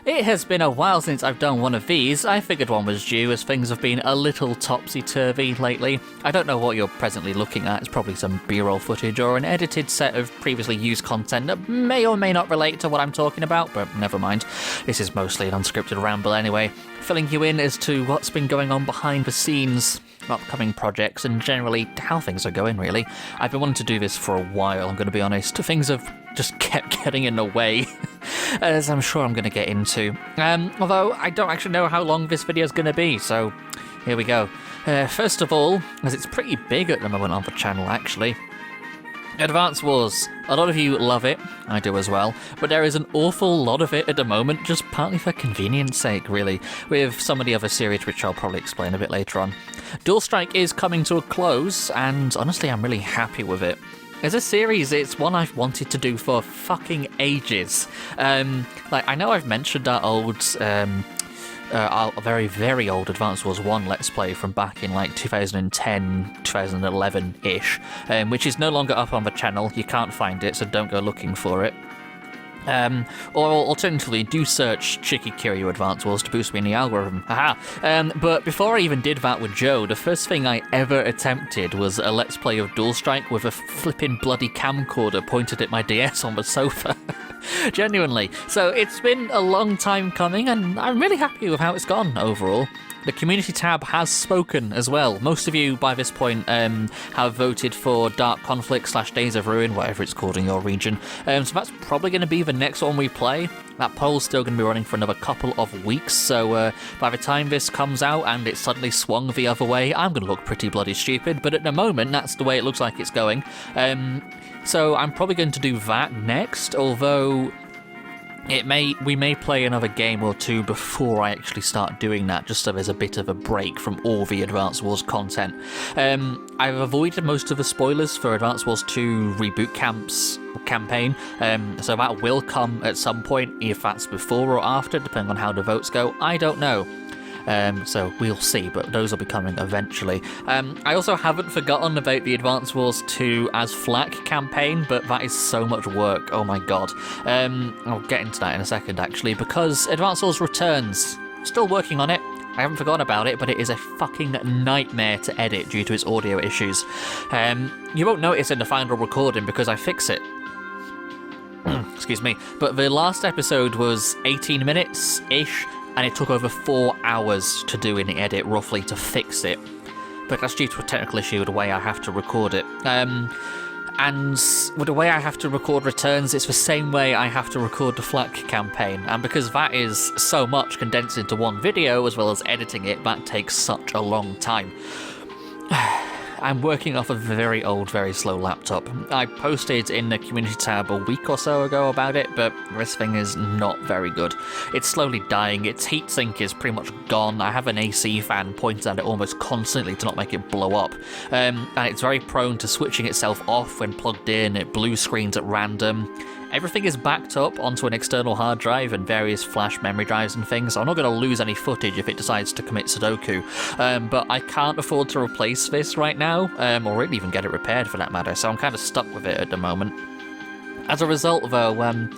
It has been a while since I've done one of these. I figured one was due as things have been a little topsy-turvy lately. I don't know what you're presently looking at. It's probably some B-roll footage or an edited set of previously used content that may or may not relate to what I'm talking about, but never mind. This is mostly an unscripted ramble anyway, filling you in as to what's been going on behind the scenes, upcoming projects, and generally how things are going, really. I've been wanting to do this for a while, I'm going to be honest. Things have just kept getting in the way, as I'm sure I'm going to get into. Although I don't actually know how long this video is going to be, so here we go. First of all, as it's pretty big at the moment on the channel, actually, Advance Wars. A lot of you love it, I do as well, but there is an awful lot of it at the moment, just partly for convenience sake, really, with some of the other series which I'll probably explain a bit later on. Dual Strike is coming to a close, and honestly I'm really happy with it. As a series, it's one I've wanted to do for fucking ages. I know I've mentioned that old, a very, very old Advance Wars 1 Let's Play from back in 2010, 2011-ish, which is no longer up on the channel. You can't find it, so don't go looking for it. Or alternatively, do search Shiki, Kiryu Advance Wars to boost me in the algorithm. Haha. But before I even did that with Joe, the first thing I ever attempted was a Let's Play of Dual Strike with a flipping bloody camcorder pointed at my DS on the sofa. Genuinely. So it's been a long time coming, and I'm really happy with how it's gone overall. The community tab has spoken as well. Most of you, by this point, have voted for Dark Conflict / Days of Ruin, whatever it's called in your region. So that's probably going to be the next one we play. That poll's still going to be running for another couple of weeks, so by the time this comes out and it suddenly swung the other way, I'm going to look pretty bloody stupid, but at the moment, that's the way it looks like it's going. So I'm probably going to do that next, although we may play another game or two before I actually start doing that, just so there's a bit of a break from all the Advance Wars content. I've avoided most of the spoilers for Advance Wars 2 Reboot campaign, so that will come at some point, if that's before or after, depending on how the votes go. I don't know. So we'll see, but those will be coming eventually. I also haven't forgotten about the Advance Wars 2 as Flak campaign, but that is so much work, oh my god. I'll get into that in a second actually, because Advance Wars returns. Still working on it. I haven't forgotten about it, but it is a fucking nightmare to edit due to its audio issues. You won't notice in the final recording because I fix it. Excuse me. But the last episode was 18 minutes-ish, and it took over 4 hours to do in the edit, roughly, to fix it. But that's due to a technical issue with the way I have to record it. And with the way I have to record returns, it's the same way I have to record the Flak campaign. And because that is so much condensed into one video, as well as editing it, that takes such a long time. I'm working off a very old, very slow laptop. I posted in the community tab a week or so ago about it, but this thing is not very good. It's slowly dying, its heatsink is pretty much gone. I have an AC fan pointed at it almost constantly to not make it blow up. And it's very prone to switching itself off when plugged in, it blue screens at random. Everything is backed up onto an external hard drive and various flash memory drives and things, so I'm not going to lose any footage if it decides to commit Sudoku. But I can't afford to replace this right now, or really even get it repaired for that matter, so I'm kind of stuck with it at the moment. As a result, though,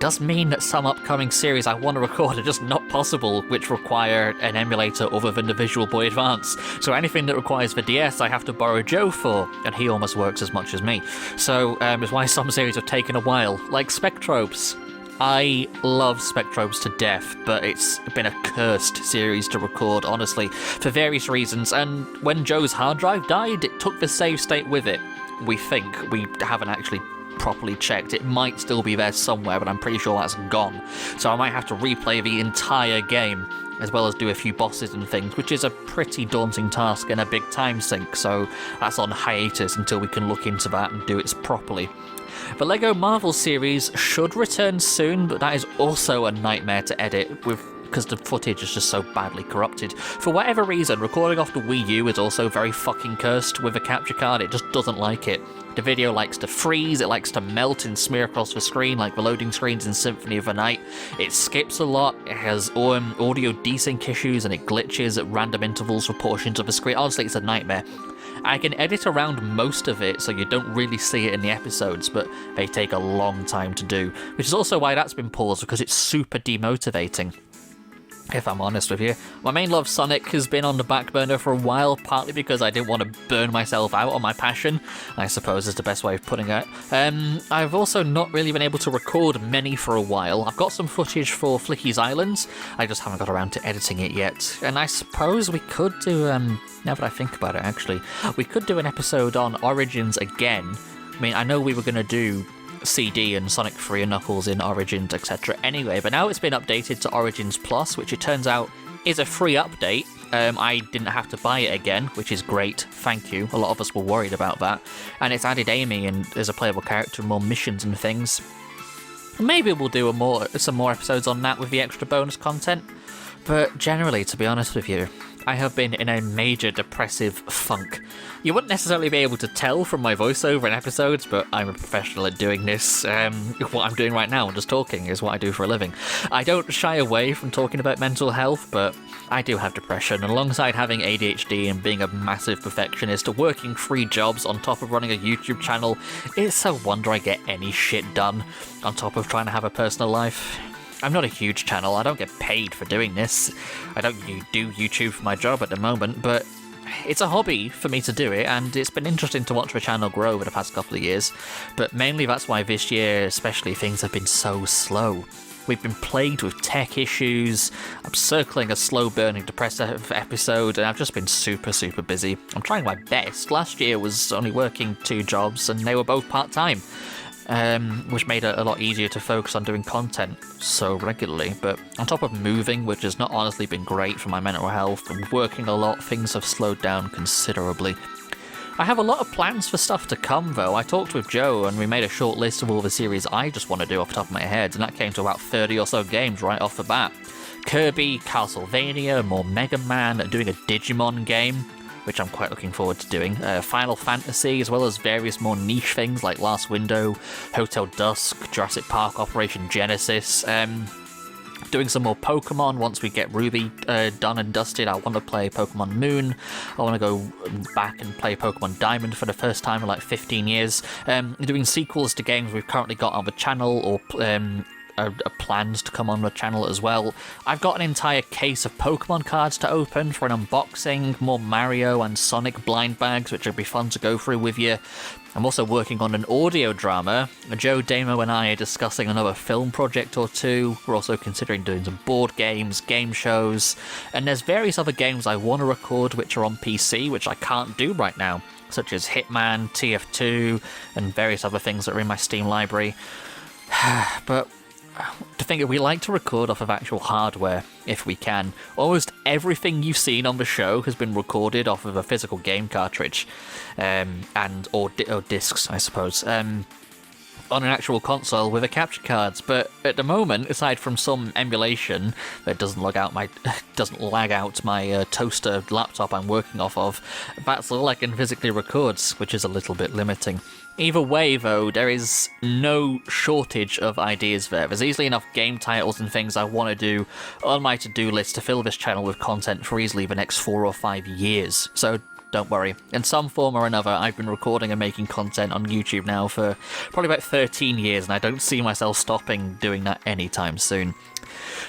does mean that some upcoming series I want to record are just not possible, which require an emulator other than the Visual Boy Advance. So anything that requires the DS, I have to borrow Joe for, and he almost works as much as me. So it's why some series have taken a while, like Spectrobes. I love Spectrobes to death, but it's been a cursed series to record, honestly, for various reasons, and when Joe's hard drive died, it took the save state with it. We think. We haven't actually properly checked. It might still be there somewhere, but I'm pretty sure that's gone. So I might have to replay the entire game, as well as do a few bosses and things, which is a pretty daunting task and a big time sink, so that's on hiatus until we can look into that and do it properly. The LEGO Marvel series should return soon, but that is also a nightmare to edit, with because the footage is just so badly corrupted. For whatever reason, recording off the Wii U is also very fucking cursed with a capture card. It just doesn't like it. The video likes to freeze, it likes to melt and smear across the screen like the loading screens in Symphony of the Night. It skips a lot, it has audio desync issues, and it glitches at random intervals for portions of the screen. Honestly, it's a nightmare. I can edit around most of it so you don't really see it in the episodes, but they take a long time to do, which is also why that's been paused, because it's super demotivating. If I'm honest with you. My main love, Sonic, has been on the back burner for a while, partly because I didn't want to burn myself out on my passion, I suppose is the best way of putting it. I've also not really been able to record many for a while. I've got some footage for Flicky's Islands, I just haven't got around to editing it yet. And I suppose we could do, now that I think about it actually, we could do an episode on Origins again. I mean, I know we were going to do CD and Sonic 3 and Knuckles in Origins, etc. anyway, but now it's been updated to Origins Plus, which it turns out is a free update. I didn't have to buy it again, which is great, thank you. A lot of us were worried about that. And it's added Amy and as a playable character and more missions and things. Maybe we'll do some more episodes on that with the extra bonus content. But generally, to be honest with you, I have been in a major depressive funk. You wouldn't necessarily be able to tell from my voiceover in episodes, but I'm a professional at doing this. What I'm doing right now, just talking, is what I do for a living. I don't shy away from talking about mental health, but I do have depression, and alongside having ADHD and being a massive perfectionist, working 3 jobs on top of running a YouTube channel, it's a wonder I get any shit done, on top of trying to have a personal life. I'm not a huge channel, I don't get paid for doing this. I don't do YouTube for my job at the moment, but it's a hobby for me to do it, and it's been interesting to watch the channel grow over the past couple of years. But mainly that's why this year, especially, things have been so slow. We've been plagued with tech issues, I'm circling a slow-burning depressive episode, and I've just been super, super busy. I'm trying my best. Last year was only working 2 jobs, and they were both part-time. Which made it a lot easier to focus on doing content so regularly. But on top of moving, which has not honestly been great for my mental health, and working a lot, things have slowed down considerably. I have a lot of plans for stuff to come though. I talked with Joe and we made a short list of all the series I just want to do off the top of my head, and that came to about 30 or so games right off the bat. Kirby, Castlevania, more Megaman, doing a Digimon game, which I'm quite looking forward to doing, Final Fantasy, as well as various more niche things like Last Window, Hotel Dusk, Jurassic Park, Operation Genesis, doing some more Pokemon once we get Ruby done and dusted. I want to play Pokemon Moon, I want to go back and play Pokemon Diamond for the first time in like 15 years, doing sequels to games we've currently got on the channel, or plans to come on the channel as well. I've got an entire case of Pokemon cards to open for an unboxing, more Mario and Sonic blind bags, which would be fun to go through with you. I'm also working on an audio drama. Joe Damo and I are discussing another film project or 2. We're also considering doing some board games, game shows, and there's various other games I want to record which are on PC, which I can't do right now, such as Hitman, TF2, and various other things that are in my Steam library. But to think that we like to record off of actual hardware if we can. Almost everything you've seen on the show has been recorded off of a physical game cartridge, or discs, I suppose, on an actual console with a capture cards. But at the moment, aside from some emulation that doesn't lag out my toaster laptop I'm working off of, that's all I can physically record, which is a little bit limiting. Either way, though, there is no shortage of ideas there. There's easily enough game titles and things I want to do on my to-do list to fill this channel with content for easily the next 4 or 5 years. So don't worry. In some form or another, I've been recording and making content on YouTube now for probably about 13 years, and I don't see myself stopping doing that anytime soon.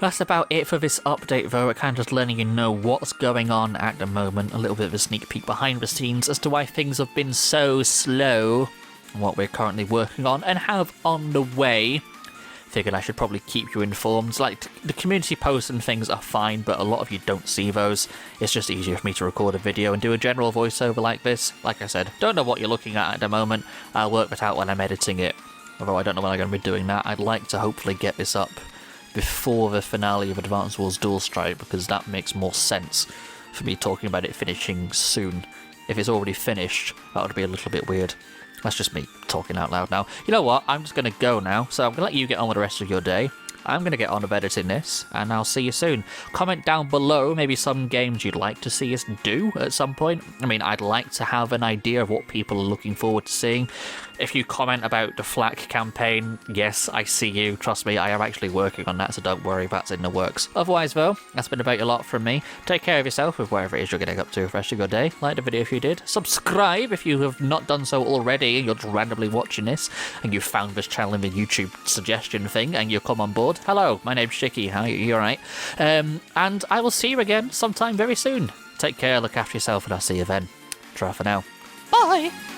That's about it for this update though. It kind of just letting you know what's going on at the moment, a little bit of a sneak peek behind the scenes as to why things have been so slow, what we're currently working on and have on the way. Figured I should probably keep you informed. Like, the community posts and things are fine, but a lot of you don't see those. It's just easier for me to record a video and do a general voiceover like this. Like I said, don't know what you're looking at the moment. I'll work that out when I'm editing it. Although I don't know when I'm going to be doing that. I'd like to hopefully get this up before the finale of Advance Wars Dual Strike, because that makes more sense for me talking about it finishing soon. If it's already finished, that would be a little bit weird. That's just me talking out loud now. You know what? I'm just going to go now, so I'm going to let you get on with the rest of your day. I'm going to get on with editing this, and I'll see you soon. Comment down below maybe some games you'd like to see us do at some point. I mean, I'd like to have an idea of what people are looking forward to seeing. If you comment about the Flak campaign, yes, I see you. Trust me, I am actually working on that, so don't worry, that's in the works. Otherwise, though, that's been about a lot from me. Take care of yourself with wherever it is you're getting up to for the rest of your day. Like the video if you did. Subscribe if you have not done so already and you're just randomly watching this and you found this channel in the YouTube suggestion thing and you come on board. Hello, my name's Shiki. How are you? Alright? And I will see you again sometime very soon. Take care, look after yourself, and I'll see you then. Try for now. Bye!